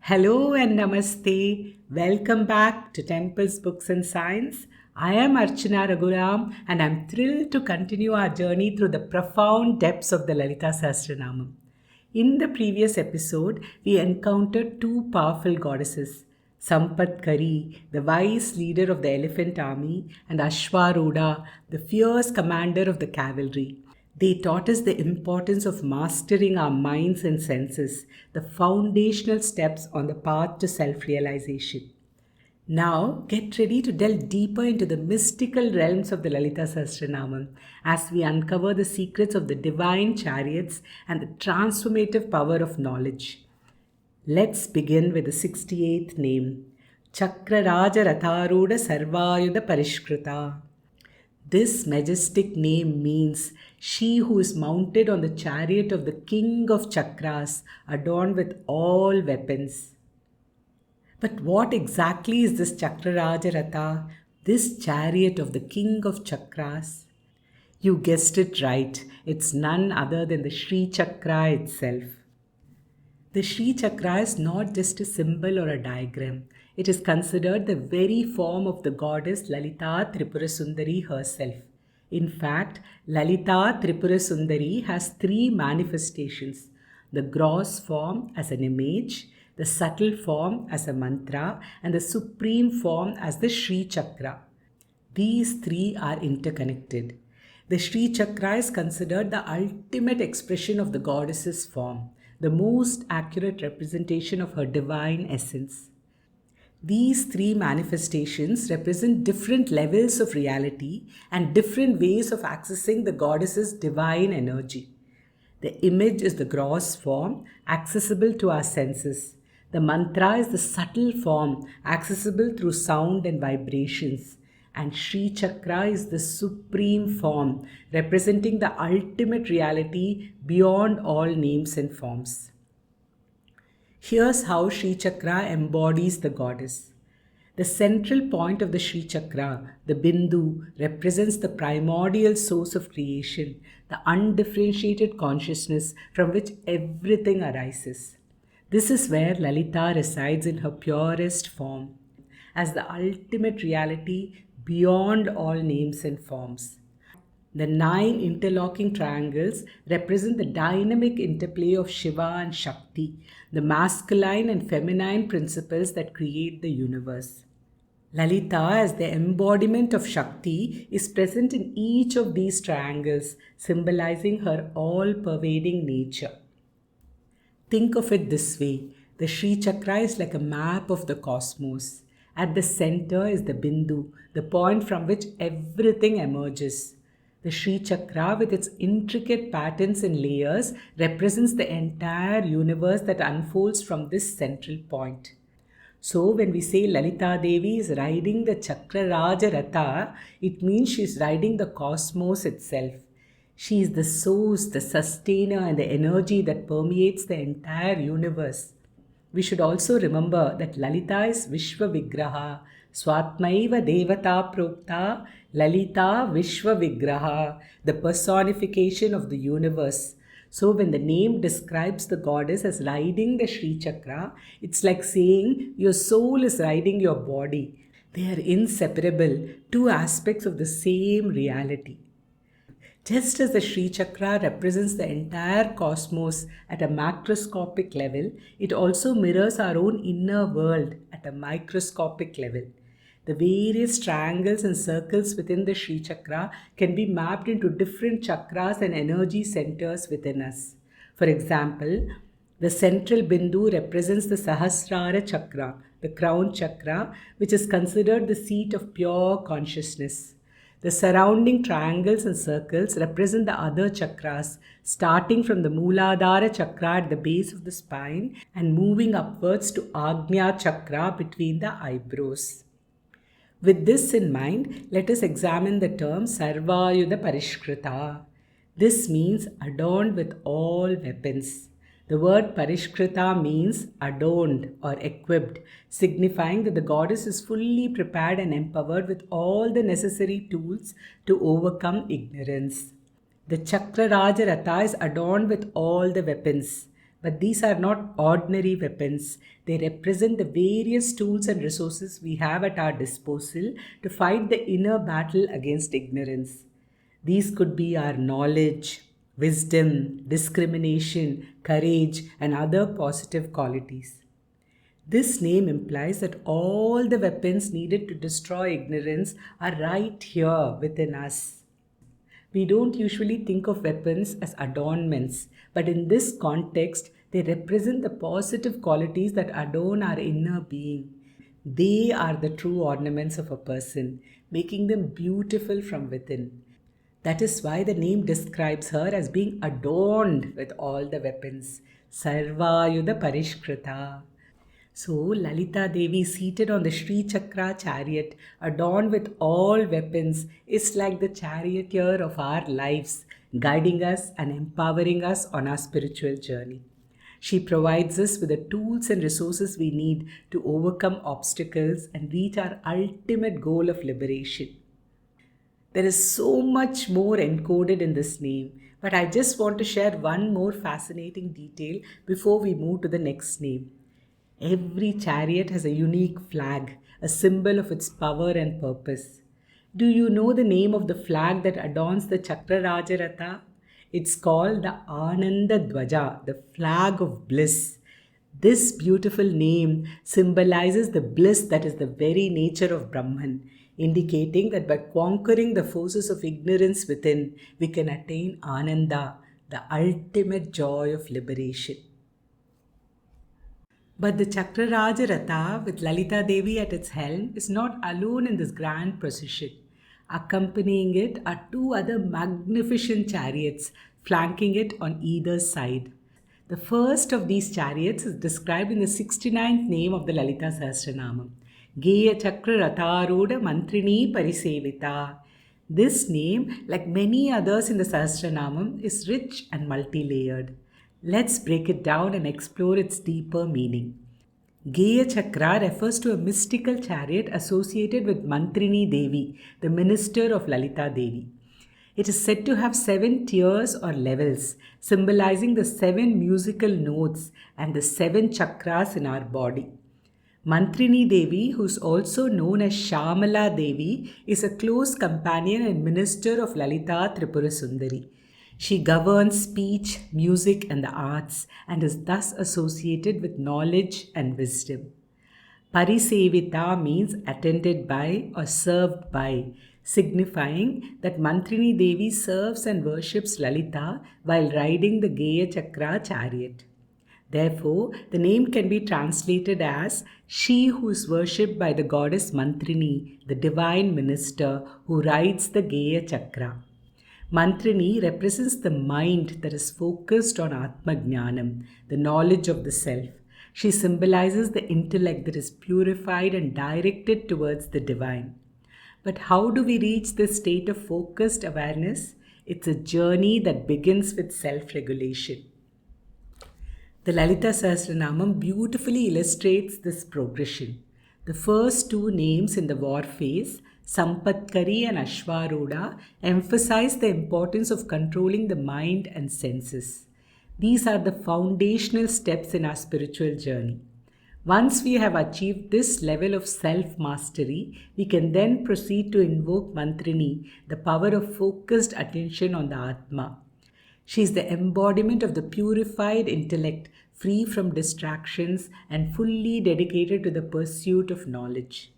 Hello and namaste. Welcome back to Temples, Books and Science. I am Archana Raghuram and I'm thrilled to continue our journey through the profound depths of the Lalita Sahasranamam. In the previous episode, we encountered two powerful goddesses, Kari, the wise leader of the elephant army, and Rooda, the fierce commander of the cavalry. They taught us the importance of mastering our minds and senses, the foundational steps on the path to self-realization. Now, get ready to delve deeper into the mystical realms of the Lalita Sahasranamam as we uncover the secrets of the divine chariots and the transformative power of knowledge. Let's begin with the 68th name, Chakra Raja Ratharuda Sarvayudha Parishkridha. This majestic name means she who is mounted on the chariot of the king of Chakras, adorned with all weapons. But what exactly is this Chakra Raja Ratha, this chariot of the king of Chakras? You guessed it right, it's none other than the Shri Chakra itself. The Shri Chakra is not just a symbol or a diagram. It is considered the very form of the goddess Lalita Tripurasundari herself. In fact, Lalita Tripurasundari has three manifestations: the gross form as an image, the subtle form as a mantra, and the supreme form as the Shri Chakra. These three are interconnected. The Shri Chakra is considered the ultimate expression of the goddess's form, the most accurate representation of her divine essence. These three manifestations represent different levels of reality and different ways of accessing the goddess's divine energy. The image is the gross form, accessible to our senses. The mantra is the subtle form, accessible through sound and vibrations. And Shri Chakra is the supreme form, representing the ultimate reality beyond all names and forms. Here's how Shri Chakra embodies the goddess. The central point of the Shri Chakra, the Bindu, represents the primordial source of creation, the undifferentiated consciousness from which everything arises. This is where Lalita resides in her purest form, as the ultimate reality beyond all names and forms. The 9 interlocking triangles represent the dynamic interplay of Shiva and Shakti, the masculine and feminine principles that create the universe. Lalita, as the embodiment of Shakti, is present in each of these triangles, symbolizing her all-pervading nature. Think of it this way: the Shri Chakra is like a map of the cosmos. At the center is the Bindu, the point from which everything emerges. The Shri Chakra, with its intricate patterns and layers, represents the entire universe that unfolds from this central point. So when we say Lalita Devi is riding the Chakra Raja Ratha, it means she is riding the cosmos itself. She is the source, the sustainer, and the energy that permeates the entire universe. We should also remember that Lalita is Vishwa Vigraha, Swatmaiva Devata Prokta, Lalita Vishwa Vigraha, the personification of the universe. So when the name describes the goddess as riding the Shri Chakra, it's like saying your soul is riding your body. They are inseparable, two aspects of the same reality. Just as the Shri Chakra represents the entire cosmos at a macroscopic level, it also mirrors our own inner world at a microscopic level. The various triangles and circles within the Shri Chakra can be mapped into different chakras and energy centers within us. For example, the central Bindu represents the Sahasrara Chakra, the crown chakra, which is considered the seat of pure consciousness. The surrounding triangles and circles represent the other chakras, starting from the Mooladhara Chakra at the base of the spine and moving upwards to Agnya Chakra between the eyebrows. With this in mind, let us examine the term sarvayudha parishkridha. This means adorned with all weapons. The word parishkridha means adorned or equipped, signifying that the goddess is fully prepared and empowered with all the necessary tools to overcome ignorance. The Chakra Raja Ratha is adorned with all the weapons. But these are not ordinary weapons. They represent the various tools and resources we have at our disposal to fight the inner battle against ignorance. These could be our knowledge, wisdom, discrimination, courage, and other positive qualities. This name implies that all the weapons needed to destroy ignorance are right here within us. We don't usually think of weapons as adornments, but in this context, they represent the positive qualities that adorn our inner being. They are the true ornaments of a person, making them beautiful from within. That is why the name describes her as being adorned with all the weapons. Sarvayudha parishkridha. So, Lalita Devi, seated on the Sri Chakra chariot, adorned with all weapons, is like the charioteer of our lives, guiding us and empowering us on our spiritual journey. She provides us with the tools and resources we need to overcome obstacles and reach our ultimate goal of liberation. There is so much more encoded in this name, but I just want to share one more fascinating detail before we move to the next name. Every chariot has a unique flag, a symbol of its power and purpose. Do you know the name of the flag that adorns the Chakra Ratha? It's called the Ananda Dwaja, the flag of bliss. This beautiful name symbolizes the bliss that is the very nature of Brahman, indicating that by conquering the forces of ignorance within, we can attain Ananda, the ultimate joy of liberation. But the Chakra Ratha, with Lalita Devi at its helm, is not alone in this grand procession. Accompanying it are two other magnificent chariots, flanking it on either side. The first of these chariots is described in the 69th name of the Lalita Sahasranamam. Geya Chakra, ratha, rooda, manthrini, pari, sevitha. This name, like many others in the Sahasranamam, is rich and multi-layered. Let's break it down and explore its deeper meaning. Geya Chakra refers to a mystical chariot associated with Manthrini Devi, the minister of Lalita Devi. It is said to have 7 tiers or levels, symbolizing the 7 musical notes and the 7 chakras in our body. Manthrini Devi, who is also known as Shamala Devi, is a close companion and minister of Lalita Tripura Sundari. She governs speech, music, and the arts, and is thus associated with knowledge and wisdom. Pari sevitha means attended by or served by, signifying that Manthrini Devi serves and worships Lalita while riding the Geya Chakra chariot. Therefore, the name can be translated as she who is worshipped by the goddess Manthrini, the divine minister who rides the Geya Chakra. Manthrini represents the mind that is focused on Atma Jnanam, the knowledge of the self. She symbolizes the intellect that is purified and directed towards the divine. But how do we reach this state of focused awareness? It's a journey that begins with self-regulation. The Lalita Sahasranamam beautifully illustrates this progression. The first 2 names in the war phase, Sampatkari and Ashwaruda, emphasize the importance of controlling the mind and senses. These are the foundational steps in our spiritual journey. Once we have achieved this level of self-mastery, we can then proceed to invoke Manthrini, the power of focused attention on the Atma. She is the embodiment of the purified intellect, free from distractions and fully dedicated to the pursuit of knowledge.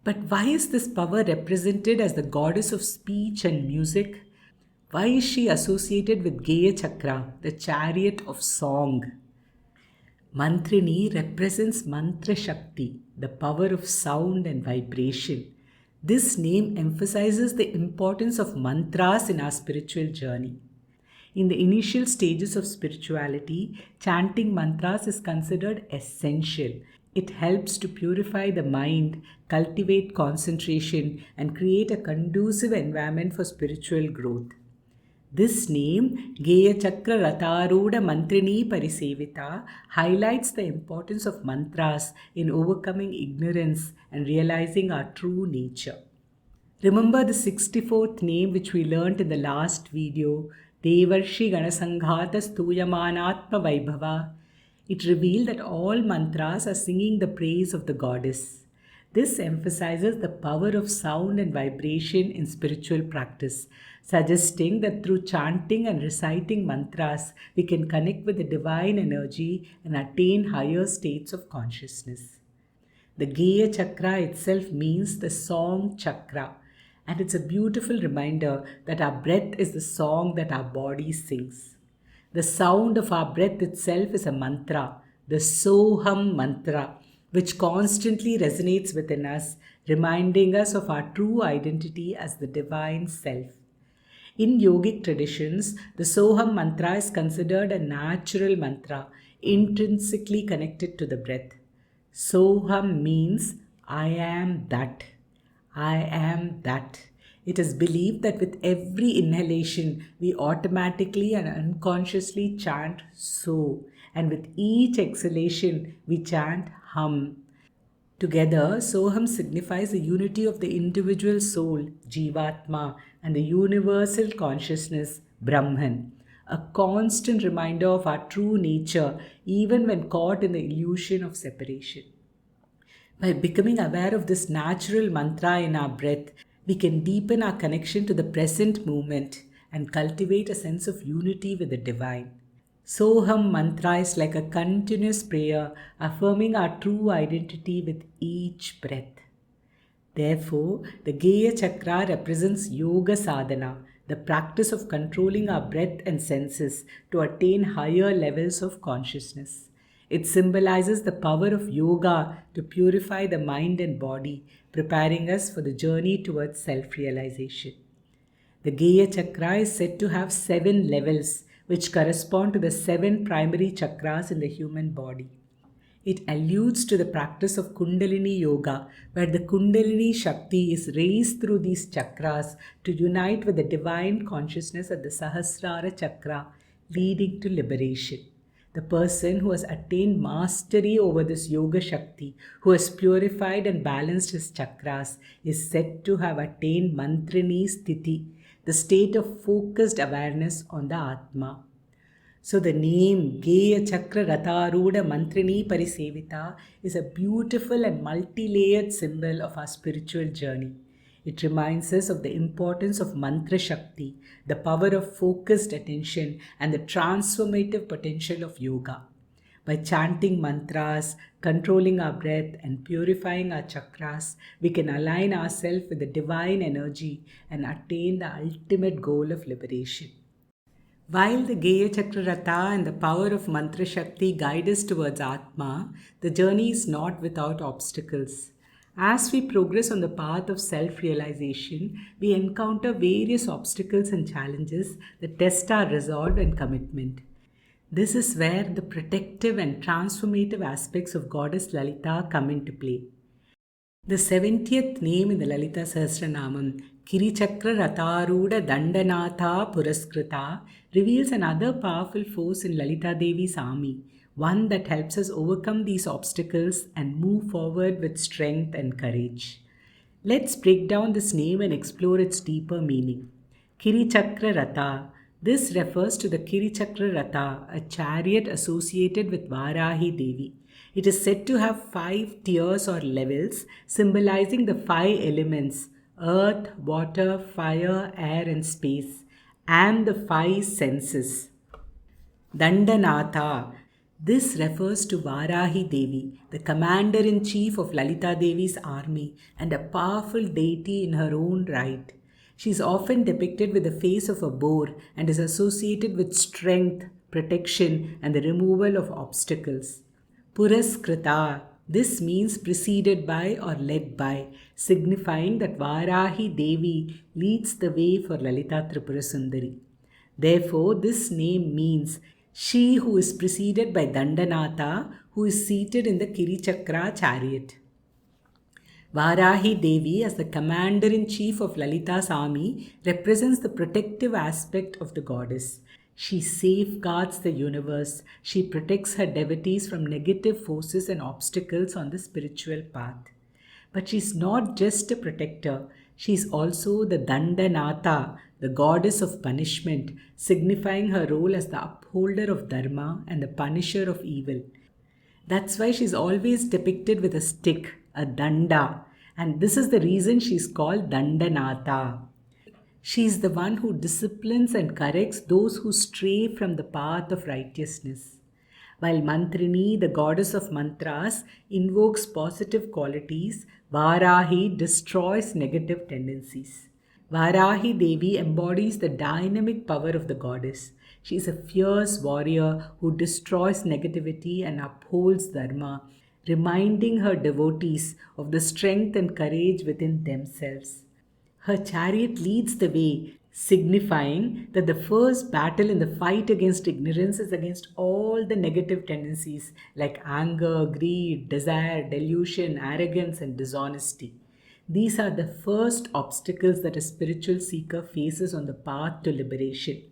But why is this power represented as the goddess of speech and music? Why is she associated with Geya Chakra, the chariot of song? Manthrini represents mantra shakti, the power of sound and vibration. This name emphasizes the importance of mantras in our spiritual journey. In the initial stages of spirituality, chanting mantras is considered essential. It helps to purify the mind, cultivate concentration, and create a conducive environment for spiritual growth. This name, Geya Chakra Ratharuda Manthrini Parisevita, highlights the importance of mantras in overcoming ignorance and realizing our true nature. Remember the 64th name which we learnt in the last video, Devarshi Ganasanghata Stuyamanatma Vaibhava. It revealed that all mantras are singing the praise of the goddess. This emphasizes the power of sound and vibration in spiritual practice, suggesting that through chanting and reciting mantras, we can connect with the divine energy and attain higher states of consciousness. The Geya Chakra itself means the song chakra, and it's a beautiful reminder that our breath is the song that our body sings. The sound of our breath itself is a mantra, the Soham mantra, which constantly resonates within us, reminding us of our true identity as the divine self. In yogic traditions, the Soham mantra is considered a natural mantra, intrinsically connected to the breath. Soham means I am that. I am that. It is believed that with every inhalation, we automatically and unconsciously chant so, and with each exhalation, we chant hum. Together, Soham signifies the unity of the individual soul, Jivatma, and the universal consciousness, Brahman, a constant reminder of our true nature, even when caught in the illusion of separation. By becoming aware of this natural mantra in our breath, we can deepen our connection to the present moment and cultivate a sense of unity with the divine. Soham mantra is like a continuous prayer affirming our true identity with each breath. Therefore, the Geya Chakra represents yoga sadhana, the practice of controlling our breath and senses to attain higher levels of consciousness. It symbolizes the power of yoga to purify the mind and body, preparing us for the journey towards self realization. The Geya Chakra is said to have 7 levels, which correspond to the 7 primary chakras in the human body. It alludes to the practice of Kundalini Yoga, where the Kundalini Shakti is raised through these chakras to unite with the divine consciousness at the Sahasrara Chakra, leading to liberation. The person who has attained mastery over this Yoga Shakti, who has purified and balanced his chakras, is said to have attained manthrini sthiti, the state of focused awareness on the Atma. So the name Geya Chakra, ratha, rooda, manthrini, pari, sevitha is a beautiful and multi-layered symbol of our spiritual journey. It reminds us of the importance of mantra shakti, the power of focused attention, and the transformative potential of yoga. By chanting mantras, controlling our breath, and purifying our chakras, we can align ourselves with the divine energy and attain the ultimate goal of liberation. While the Geya Chakra Ratha and the power of Mantra Shakti guide us towards Atma, the journey is not without obstacles. As we progress on the path of self realization, we encounter various obstacles and challenges that test our resolve and commitment. This is where the protective and transformative aspects of Goddess Lalita come into play. The 70th name in the Lalita Sahasranamam, Kiri Chakra Ratharuda Dandanatha Puraskrita, reveals another powerful force in Lalita Devi's army, one that helps us overcome these obstacles and move forward with strength and courage. Let's break down this name and explore its deeper meaning. Kiri Chakra Ratha. This refers to the Kiri Chakra Ratha, a chariot associated with Varahi Devi. It is said to have 5 tiers or levels, symbolizing the 5 elements: earth, water, fire, air, and space, and the 5 senses. Dandanatha. This refers to Varahi Devi, the commander-in-chief of Lalita Devi's army and a powerful deity in her own right. She is often depicted with the face of a boar and is associated with strength, protection, and the removal of obstacles. Puraskrita. This means preceded by or led by, signifying that Varahi Devi leads the way for Lalita Tripura Sundari. Therefore, this name means she who is preceded by Dandanatha, who is seated in the Kiri Chakra chariot. Varahi Devi, as the commander-in-chief of Lalita's army, represents the protective aspect of the goddess. She safeguards the universe. She protects her devotees from negative forces and obstacles on the spiritual path. But she's not just a protector. She is also the Dandanatha, the goddess of punishment, signifying her role as the upholder of dharma and the punisher of evil. That's why she's always depicted with a stick, a danda, and this is the reason she's called Dandanatha. She is the one who disciplines and corrects those who stray from the path of righteousness. While Manthrini, the goddess of mantras, invokes positive qualities, Varahi destroys negative tendencies. Varahi Devi embodies the dynamic power of the goddess. She is a fierce warrior who destroys negativity and upholds dharma, reminding her devotees of the strength and courage within themselves. Her chariot leads the way, signifying that the first battle in the fight against ignorance is against all the negative tendencies like anger, greed, desire, delusion, arrogance, and dishonesty. These are the first obstacles that a spiritual seeker faces on the path to liberation.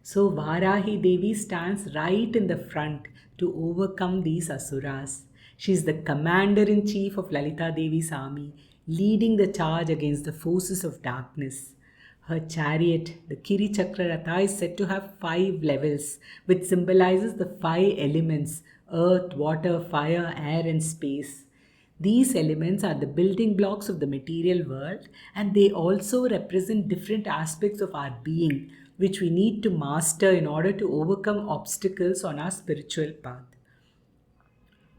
So Varahi Devi stands right in the front to overcome these asuras. She is the commander in chief of Lalita Devi's army, leading the charge against the forces of darkness. Her chariot, the Kiri Chakra ratha, is said to have 5 levels, which symbolizes the 5 elements: earth, water, fire, air, and space. These elements are the building blocks of the material world, and they also represent different aspects of our being, which we need to master in order to overcome obstacles on our spiritual path.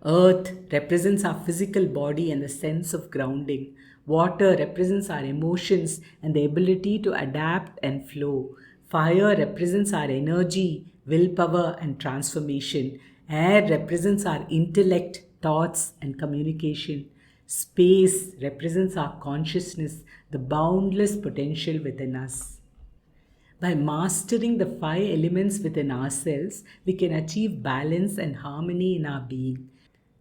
Earth represents our physical body and the sense of grounding. Water represents our emotions and the ability to adapt and flow. Fire represents our energy, willpower, and transformation. Air represents our intellect, thoughts, and communication. Space represents our consciousness, the boundless potential within us. By mastering the 5 elements within ourselves, we can achieve balance and harmony in our being.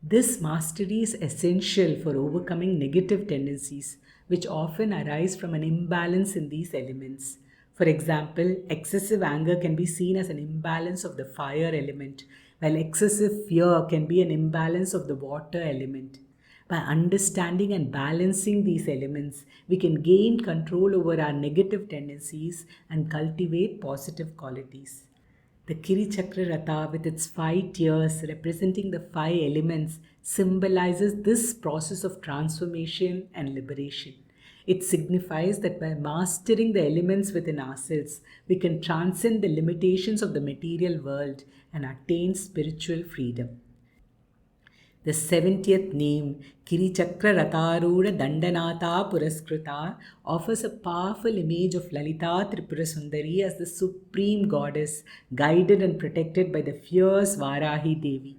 This mastery is essential for overcoming negative tendencies, which often arise from an imbalance in these elements. For example, excessive anger can be seen as an imbalance of the fire element, while excessive fear can be an imbalance of the water element. By understanding and balancing these elements, we can gain control over our negative tendencies and cultivate positive qualities. The Kiri Chakra ratha, with its 5 tiers representing the 5 elements, symbolizes this process of transformation and liberation. It signifies that by mastering the elements within ourselves, we can transcend the limitations of the material world and attain spiritual freedom. The 70th name, Kiri Chakra Ratharuda Dandanatha Puraskrita, offers a powerful image of Lalita Tripura Sundari as the supreme goddess, guided and protected by the fierce Varahi Devi.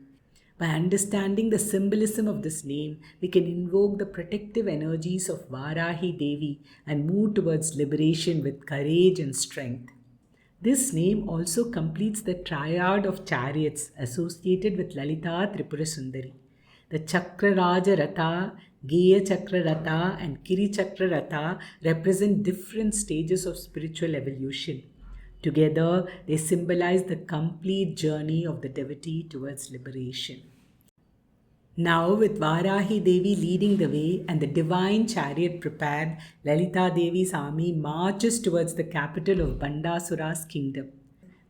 By understanding the symbolism of this name, we can invoke the protective energies of Varahi Devi and move towards liberation with courage and strength. This name also completes the triad of chariots associated with Lalita Tripura Sundari. The Chakra Raja Ratha, Geya Chakra Ratha, and Kiri Chakra Ratha represent different stages of spiritual evolution. Together, they symbolize the complete journey of the devotee towards liberation. Now, with Varahi Devi leading the way and the divine chariot prepared, Lalita Devi's army marches towards the capital of Bandasura's kingdom.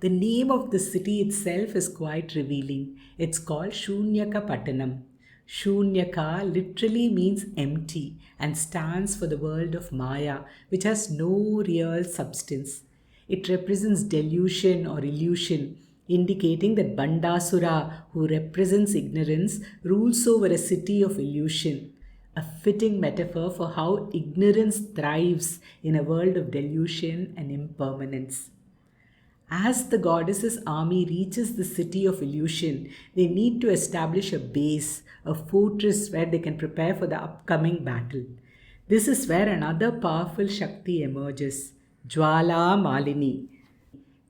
The name of the city itself is quite revealing. It's called Shunyaka Pattanam. Shunyaka literally means empty and stands for the world of Maya, which has no real substance. It represents delusion or illusion, indicating that Bandasura, who represents ignorance, rules over a city of illusion. A fitting metaphor for how ignorance thrives in a world of delusion and impermanence. As the goddess's army reaches the city of illusion, they need to establish a base, a fortress where they can prepare for the upcoming battle. This is where another powerful shakti emerges, Jwala Malini.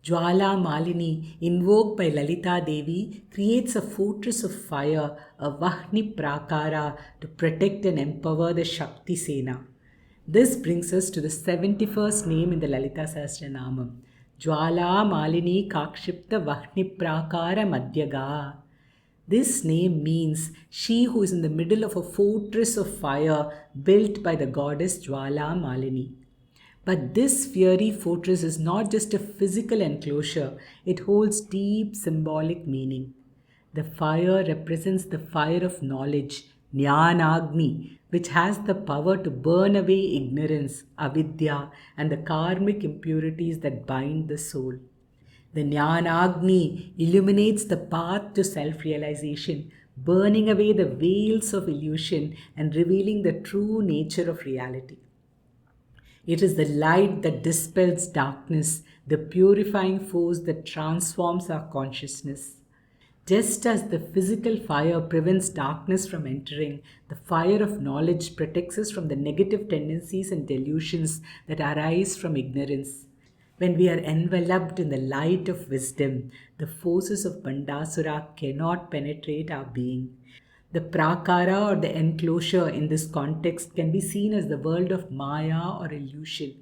Jwala Malini, invoked by Lalita Devi, creates a fortress of fire, a Vahni Prakara, to protect and empower the Shakti Sena. This brings us to the 71st name in the Lalita Sahasranamam, Jwala Malini Kakshipta Vahni Prakara Madhyaga. This name means she who is in the middle of a fortress of fire built by the goddess Jwala Malini. But this fiery fortress is not just a physical enclosure, it holds deep symbolic meaning. The fire represents the fire of knowledge, Jnanagni, which has the power to burn away ignorance, avidya, and the karmic impurities that bind the soul. The Jnanagni illuminates the path to self realization, burning away the veils of illusion and revealing the true nature of reality. It is the light that dispels darkness, the purifying force that transforms our consciousness. Just as the physical fire prevents darkness from entering, the fire of knowledge protects us from the negative tendencies and delusions that arise from ignorance. When we are enveloped in the light of wisdom, the forces of Bandasura cannot penetrate our being. The prakara or the enclosure in this context can be seen as the world of maya or illusion,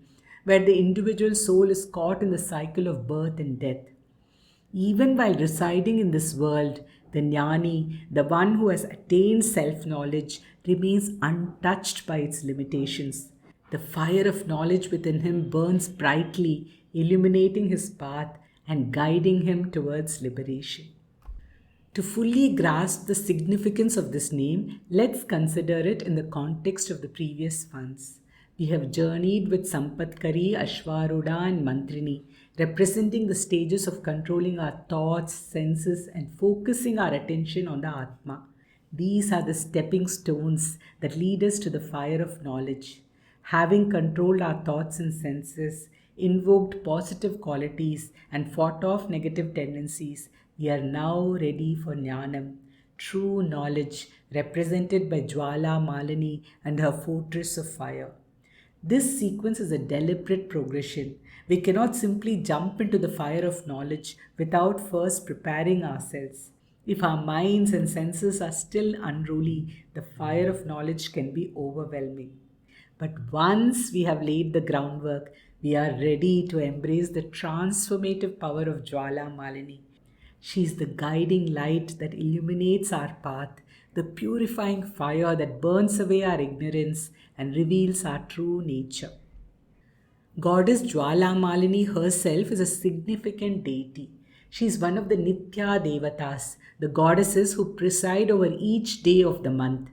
where the individual soul is caught in the cycle of birth and death. Even while residing in this world, the jnani, the one who has attained self knowledge, remains untouched by its limitations. The fire of knowledge within him burns brightly, illuminating his path and guiding him towards liberation. To fully grasp the significance of this name, let's consider it in the context of the previous ones. We have journeyed with Sampatkari, Ashvaruda, and Manthrini, representing the stages of controlling our thoughts, senses, and focusing our attention on the Atma. These are the stepping stones that lead us to the fire of knowledge. Having controlled our thoughts and senses, invoked positive qualities, and fought off negative tendencies, we are now ready for Jnanam, true knowledge, represented by Jwala Malini and her fortress of fire. This sequence is a deliberate progression. We cannot simply jump into the fire of knowledge without first preparing ourselves. If our minds and senses are still unruly, the fire of knowledge can be overwhelming. But once we have laid the groundwork, we are ready to embrace the transformative power of Jwala Malini. She is the guiding light that illuminates our path, the purifying fire that burns away our ignorance and reveals our true nature. Goddess Jwala Malini herself is a significant deity. She is one of the Nitya Devatas, the goddesses who preside over each day of the month.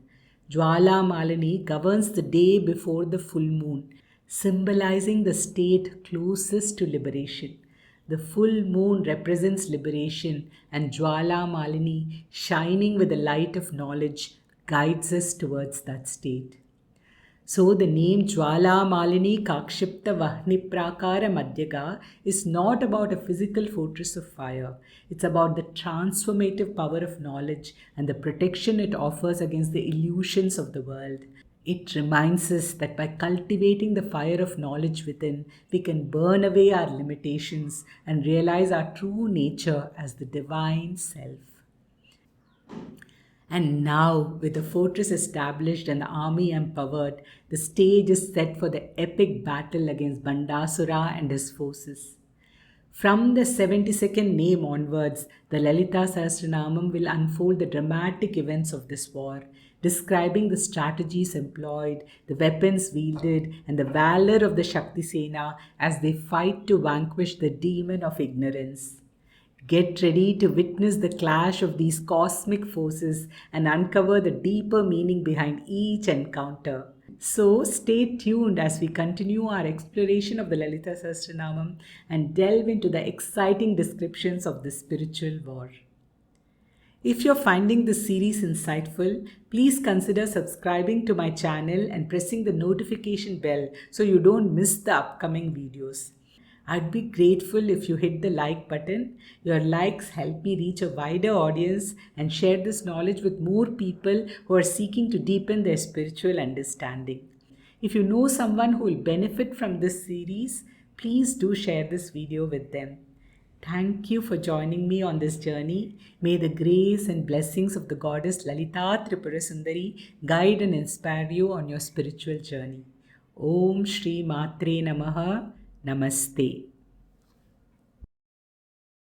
Jwala Malini governs the day before the full moon, symbolizing the state closest to liberation. The full moon represents liberation, and Jwala Malini, shining with the light of knowledge, guides us towards that state. So the name Jwala Malini Kakshipta Vahni Prakara Madhyaga is not about a physical fortress of fire. It's about the transformative power of knowledge and the protection it offers against the illusions of the world. It reminds us that by cultivating the fire of knowledge within, we can burn away our limitations and realize our true nature as the divine self. And now, with the fortress established and the army empowered, the stage is set for the epic battle against Bandasura and his forces. From the 72nd name onwards, the Lalita Sahasranamam will unfold the dramatic events of this war, describing the strategies employed, the weapons wielded, and the valor of the Shakti Sena as they fight to vanquish the demon of ignorance. Get ready to witness the clash of these cosmic forces and uncover the deeper meaning behind each encounter. So stay tuned as we continue our exploration of the Lalita Sahasranamam and delve into the exciting descriptions of this spiritual war. If you're finding this series insightful, please consider subscribing to my channel and pressing the notification bell so you don't miss the upcoming videos. I'd be grateful if you hit the like button. Your likes help me reach a wider audience and share this knowledge with more people who are seeking to deepen their spiritual understanding. If you know someone who will benefit from this series, please do share this video with them. Thank you for joining me on this journey. May the grace and blessings of the goddess Lalita Tripura Sundari guide and inspire you on your spiritual journey. Om Shri Matre Namaha. Namaste.